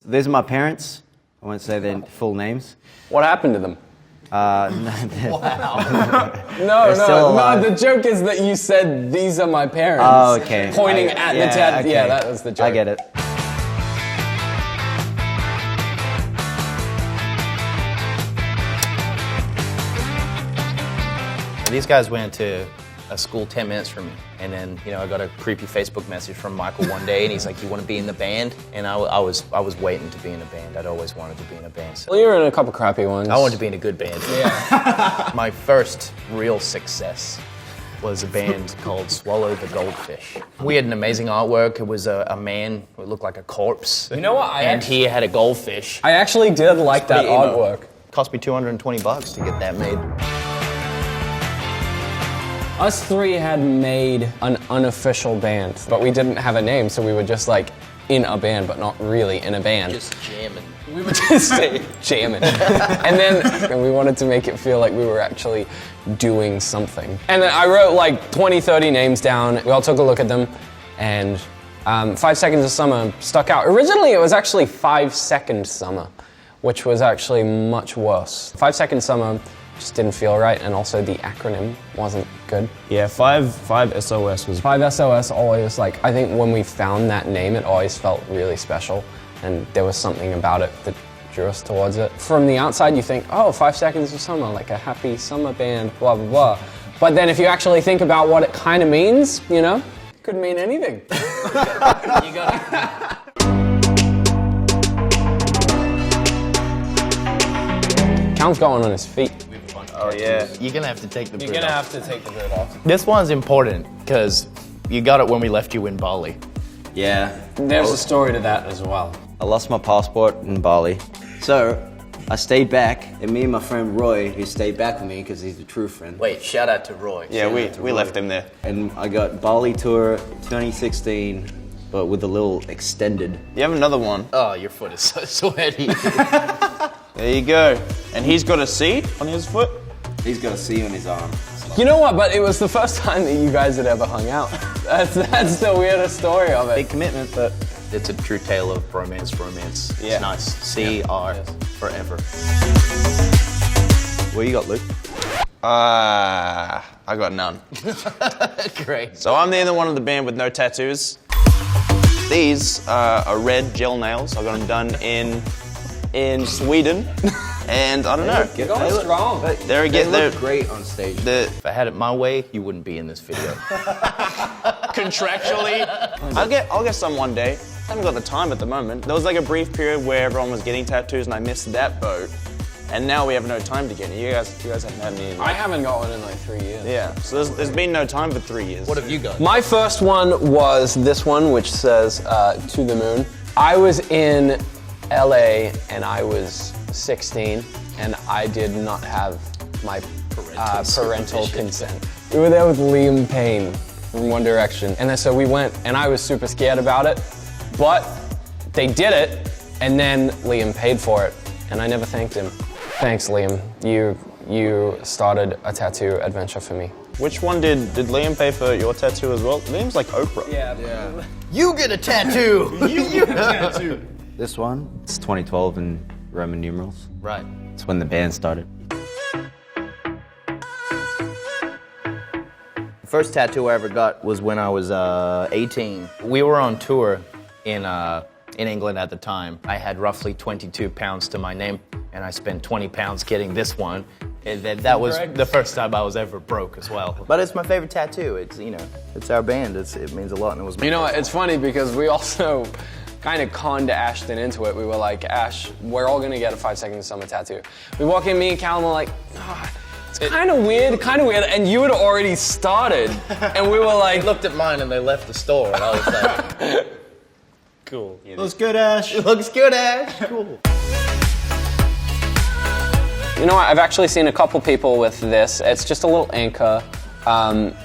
These are my parents. I won't say their full names. What happened to them? Wow. No, the joke is that you said, these are my parents. Oh, okay. Pointing at the tattoo. Okay. Yeah, that was the joke. I get it. These guys went to a school 10 minutes from me, and then I got a creepy Facebook message from Michael one day, and he's like, "You want to be in the band?" And I was waiting to be in a band. I'd always wanted to be in a band. So Well, you were in a couple crappy ones. I wanted to be in a good band. Yeah. My first real success was a band called Swallow the Goldfish. We had an amazing artwork. It was a man who looked like a corpse. You know what? He had a goldfish. I actually did like that pretty emo. artwork. Cost me $220 to get that made. Us three had made an unofficial band, but we didn't have a name, so we were just like in a band, but not really in a band. Just jamming. We were just jamming. And we wanted to make it feel like we were actually doing something. And then I wrote like 20, 30 names down. We all took a look at them, and 5 Seconds of Summer stuck out. Originally, it was actually 5 Second Summer, which was actually much worse. 5 Second Summer just didn't feel right, and also the acronym wasn't good. Yeah, 5 SOS was... 5 SOS always, like, I think when we found that name, it always felt really special, and there was something about it that drew us towards it. From the outside, you think, oh, 5 Seconds of Summer, like a happy summer band, blah, blah, blah. But then if you actually think about what it kind of means, it could mean anything. You got it. Count's going on his feet. Oh, yeah. You're gonna have to take the boot You're gonna off. have to take the boot off. This one's important, because you got it when we left you in Bali. Yeah. There's a story to that as well. I lost my passport in Bali. So I stayed back, and me and my friend Roy, who stayed back with me because he's a true friend. Wait, shout out to Roy. Yeah, we left him there. And I got Bali tour 2016, but with a little extended. You have another one. Oh, your foot is so sweaty. There you go. And he's got a C on his foot. He's got a C on his arm. You know what? But it was the first time that you guys had ever hung out. That's the weirdest story of it. Big commitment, but It's a true tale of romance. Yeah. It's nice. CR forever. what you got, Luke? I got none. Great. So I'm the only one in the band with no tattoos. These are red gel nails. I got them done in Sweden. And I don't know. You're going strong. They're They look great on stage. If I had it my way, you wouldn't be in this video. Contractually. I'll get some one day. I haven't got the time at the moment. There was like a brief period where everyone was getting tattoos and I missed that boat. And now we have no time to get it. You guys haven't had any. I haven't got one in like 3 years. Yeah, so there's been no time for 3 years. What have you got? My first one was this one, which says To the Moon. I was in LA and I was 16 and I did not have my parental consent. We were there with Liam Payne from One Direction. And then so we went and I was super scared about it, but they did it and then Liam paid for it and I never thanked him. Thanks, Liam. You started a tattoo adventure for me. Which one did Liam pay for your tattoo as well? Liam's like Oprah. Yeah. You get a tattoo! You get a tattoo! This one, it's 2012 in Roman numerals. Right. It's when the band started. The first tattoo I ever got was when I was 18. We were on tour in England at the time. I had roughly 22 pounds to my name, and I spent 20 pounds getting this one. And that was the first time I was ever broke as well. But it's my favorite tattoo. It's it's our band. It means a lot, and it was. You know what? It's funny because we also kind of conned Ashton into it. We were like, Ash, we're all gonna get a 5 Seconds of Summer tattoo. We walk in, me and Callum were like, it's kind of weird, and you had already started, and we were like, They looked at mine and they left the store, and I was like, Cool. Looks good, Ash. it looks good, Ash. Cool. you know what? I've actually seen a couple people with this. It's just a little anchor.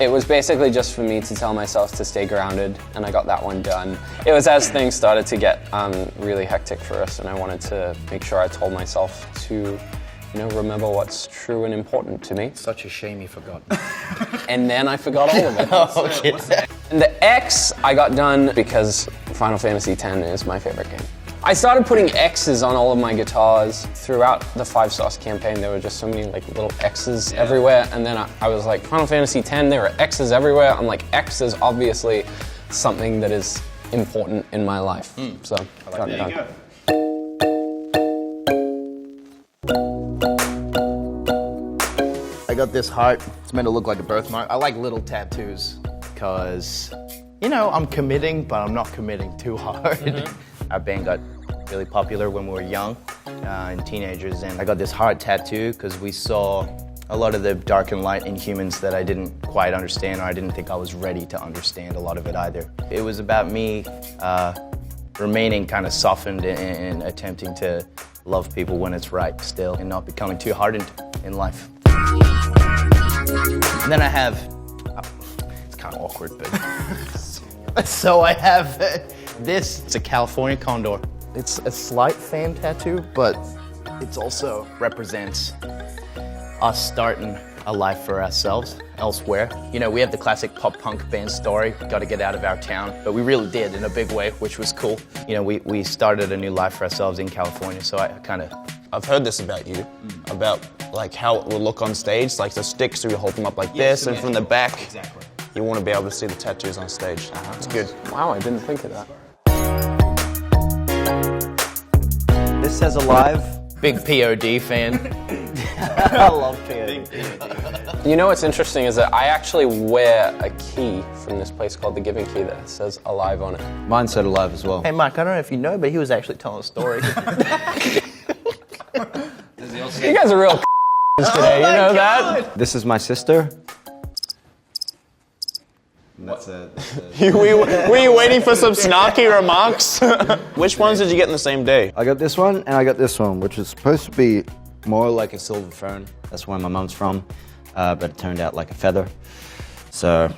It was basically just for me to tell myself to stay grounded, and I got that one done. It was as things started to get really hectic for us, and I wanted to make sure I told myself to, remember what's true and important to me. Such a shame you forgot. And then I forgot all of it. And the X I got done because Final Fantasy X is my favorite game. I started putting X's on all of my guitars. Throughout the 5 Sauce campaign, there were just so many like little X's everywhere. And then I was like, Final Fantasy X, there were X's everywhere. I'm like, X is obviously something that is important in my life. So, got it done. I got this heart. It's meant to look like a birthmark. I like little tattoos because, you know, I'm committing, but I'm not committing too hard. Our band got really popular when we were young and teenagers, and I got this heart tattoo because we saw a lot of the dark and light in humans that I didn't quite understand, or I didn't think I was ready to understand a lot of it either. It was about me remaining kind of softened and attempting to love people when it's right still, and not becoming too hardened in life. And then I have, it's kind of awkward, but so I have this. It's a California condor. It's a slight fan tattoo, but it also represents us starting a life for ourselves elsewhere. You know, we have the classic pop punk band story, got to get out of our town, but we really did in a big way, which was cool. You know, we started a new life for ourselves in California, so I kind of... I've heard this about you, about like how it will look on stage, like the sticks, so you hold them up like this, and from the back, you want to be able to see the tattoos on stage. It's good. Wow, I didn't think of that. This says alive. Big POD fan. I love POD. You know what's interesting is that I actually wear a key from this place called the Giving Key that says alive on it. Mine said alive as well. Hey, Mike, I don't know if you know, but he was actually telling a story. You guys are real today, you know that? This is my sister. Were you waiting for some snarky remarks? Which ones did you get in the same day? I got this one and I got this one, which is supposed to be more like a silver fern. That's where my mum's from, but it turned out like a feather. So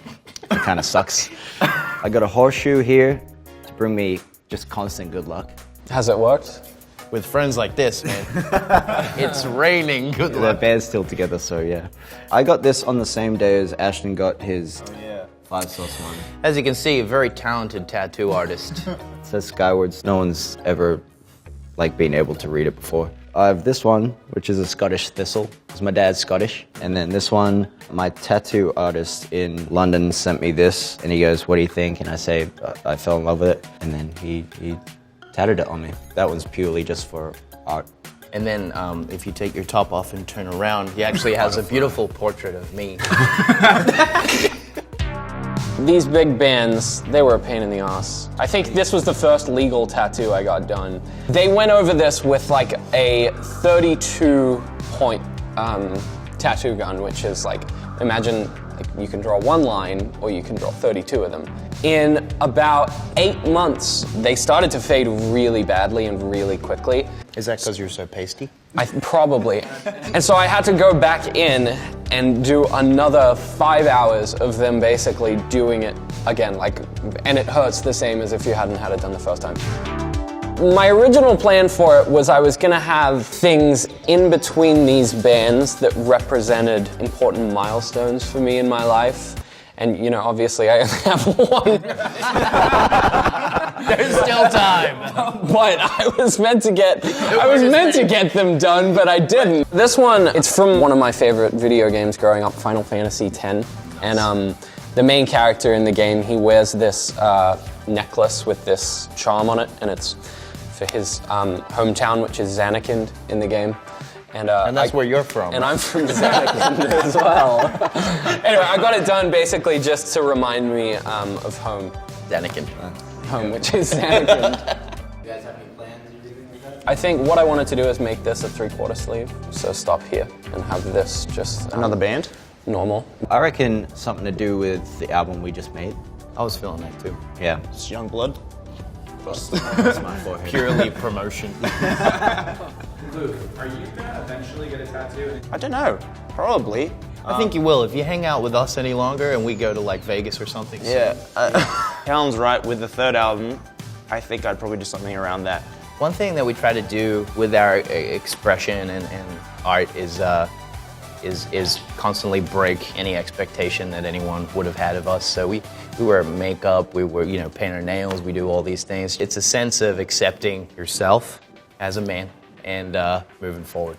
it kind of sucks. I got a horseshoe here to bring me just constant good luck. Has it worked? With friends like this, man. It's raining. Good The luck. band's still together, so yeah. I got this on the same day as Ashton got his 5 Sauce one. As you can see, a very talented tattoo artist. It says Skywards. No one's ever been able to read it before. I have this one, which is a Scottish thistle, because my dad's Scottish. And then this one, my tattoo artist in London sent me this, and he goes, "What do you think?" And I say, I fell in love with it. And then he tattooed it on me. That one's purely just for art. And then if you take your top off and turn around, he actually has a beautiful portrait of me. These big bands, they were a pain in the ass. I think this was the first legal tattoo I got done. They went over this with like a 32-point tattoo gun, which is like, imagine like you can draw one line or you can draw 32 of them. In about 8 months, they started to fade really badly and really quickly. Is that because you're so pasty? Probably. And so I had to go back in and do another 5 hours of them basically doing it again, and it hurts the same as if you hadn't had it done the first time. My original plan for it was I was gonna have things in between these bands that represented important milestones for me in my life. And you know, obviously I only have one. There's still time. But I was meant to get them done, but I didn't. This one, it's from one of my favorite video games growing up, Final Fantasy X. And the main character in the game, he wears this necklace with this charm on it, and it's for his hometown, which is Zanarkand in the game. And that's where you're from. And I'm from Zanarkand as well. Anyway, I got it done basically just to remind me of home. Zanarkand. Home, which is Zanarkand. You guys have any plans or anything like that? I think what I wanted to do is make this a 3/4 sleeve. So stop here and have this just Another band? normal. I reckon something to do with the album we just made. I was feeling that too. Yeah. It's young blood. That's my forehead. Purely promotion. Luke, are you gonna eventually get a tattoo? I don't know. Probably. I think you will if you hang out with us any longer and we go to like Vegas or something. Yeah. Callum's right. With the third album, I think I'd probably do something around that. One thing that we try to do with our expression and art is is constantly break any expectation that anyone would have had of us. So we wear makeup, we wear, paint our nails, we do all these things. It's a sense of accepting yourself as a man and moving forward.